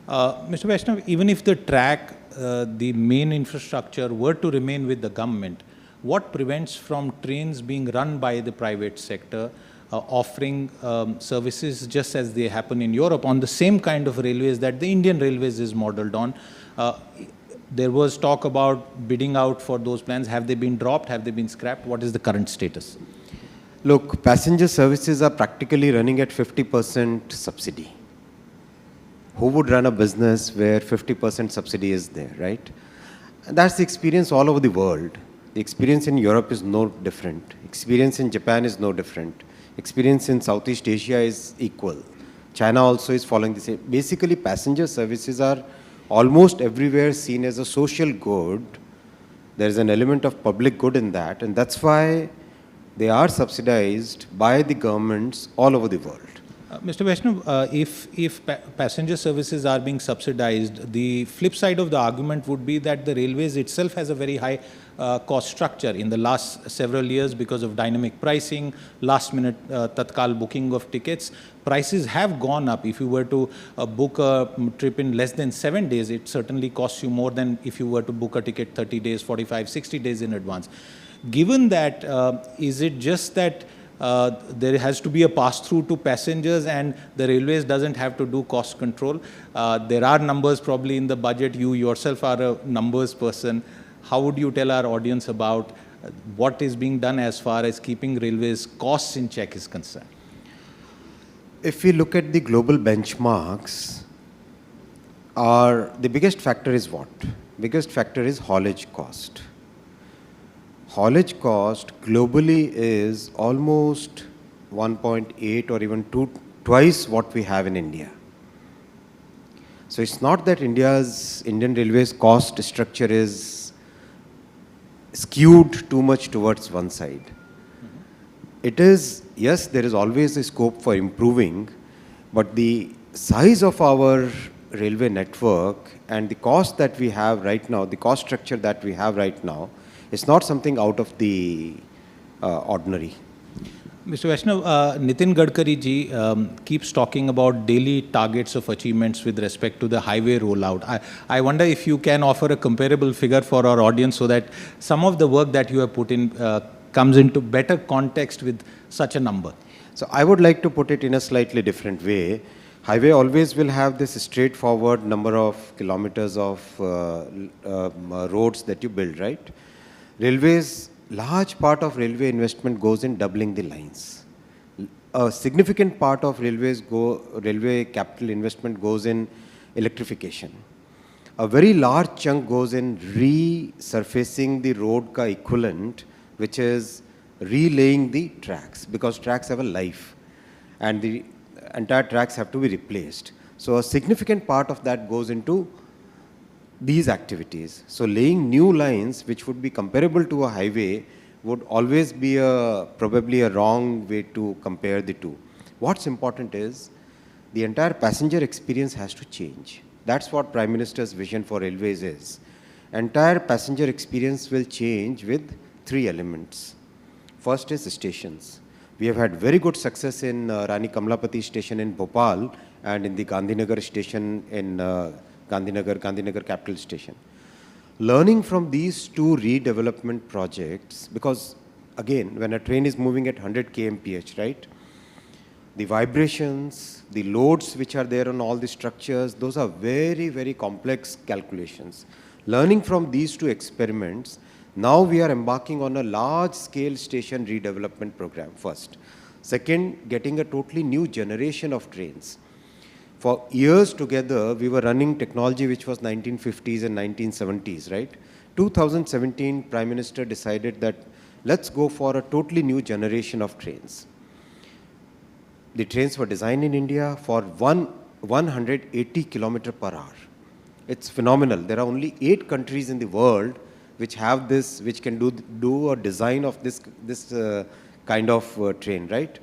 Mr. Vaishnaw, even if the track, the main infrastructure were to remain with the government, what prevents from trains being run by the private sector, offering services just as they happen in Europe on the same kind of railways that the Indian Railways is modeled on? There was talk about bidding out for those plans. Have they been dropped? Have they been scrapped? What is the current status? Look, passenger services are practically running at 50% subsidy. Who would run a business where 50% subsidy is there, right? And that's the experience all over the world. The experience in Europe is no different. Experience in Japan is no different. Experience in Southeast Asia is equal. China also is following the same. Basically, passenger services are almost everywhere seen as a social good. There is an element of public good in that, and that's why they are subsidized by the governments all over the world. Mr. Vaishnaw, if passenger services are being subsidized, the flip side of the argument would be that the railways itself has a very high cost structure. In the last several years, because of dynamic pricing, last minute tatkal booking of tickets, prices have gone up. If you were to book a trip in less than 7 days, it certainly costs you more than if you were to book a ticket 30 days, 45, 60 days in advance. Given that, is it just that there has to be a pass-through to passengers and the railways doesn't have to do cost control? There are numbers probably in the budget. You yourself are a numbers person. How would you tell our audience about what is being done as far as keeping railways costs in check is concerned? If we look at the global benchmarks, the biggest factor is what? Biggest factor is haulage cost. Haulage cost globally is almost 1.8 or even twice what we have in India. So it's not that Indian Railways cost structure is skewed too much towards one side. It is, yes, there is always a scope for improving, but the size of our railway network and the cost that we have right now, the cost structure that we have right now, it's not something out of the ordinary. Mr. Vaishnaw, Nitin Gadkari ji keeps talking about daily targets of achievements with respect to the highway rollout. I wonder if you can offer a comparable figure for our audience so that some of the work that you have put in comes into better context with such a number. So I would like to put it in a slightly different way. Highway always will have this straightforward number of kilometers of roads that you build, right? Railways, large part of railway investment goes in doubling the lines. A significant part of railway capital investment goes in electrification. A very large chunk goes in resurfacing the road ka equivalent, which is relaying the tracks, because tracks have a life and the entire tracks have to be replaced. So a significant part of that goes into these activities. So laying new lines which would be comparable to a highway would always be probably a wrong way to compare the two. What's important is the entire passenger experience has to change. That's what Prime Minister's vision for railways is. Entire passenger experience will change with 3 elements. First is stations. We have had very good success in Rani Kamlapati station in Bhopal and in the Gandhinagar station in Gandhinagar capital station. Learning from these 2 redevelopment projects, because again, when a train is moving at 100 kmph, right? The vibrations, the loads which are there on all the structures, those are very, very complex calculations. Learning from these 2 experiments, now we are embarking on a large-scale station redevelopment program first. Second, getting a totally new generation of trains. For years together, we were running technology which was 1950s and 1970s, right? 2017, Prime Minister decided that let's go for a totally new generation of trains. The trains were designed in India for 180 km per hour. It's phenomenal. There are only 8 countries in the world which have this, which can do a design of this kind of train, right?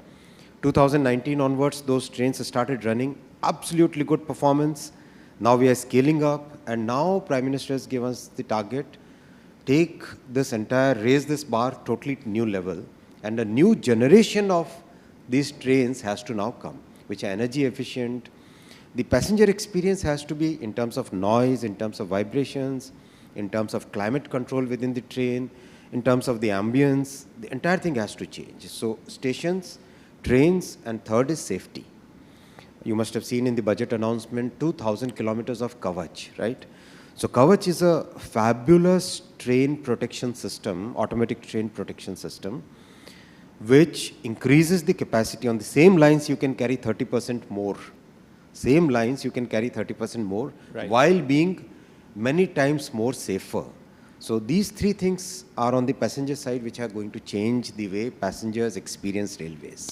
2019 onwards, those trains started running. Absolutely good performance. Now we are scaling up, and now Prime Minister has given us the target, take this raise this bar totally to new level, and a new generation of these trains has to now come, which are energy efficient, The passenger experience has to be in terms of noise, in terms of vibrations, in terms of climate control within the train, in terms of the ambience. The entire thing has to change. So stations, trains, and third is safety. You must have seen in the budget announcement 2,000 kilometers of Kavach, right? So Kavach is a fabulous train protection system, automatic train protection system, which increases the capacity. On the same lines, you can carry 30% more. Same lines, you can carry 30% more, Right. while being many times more safer. So these three things are on the passenger side, which are going to change the way passengers experience railways.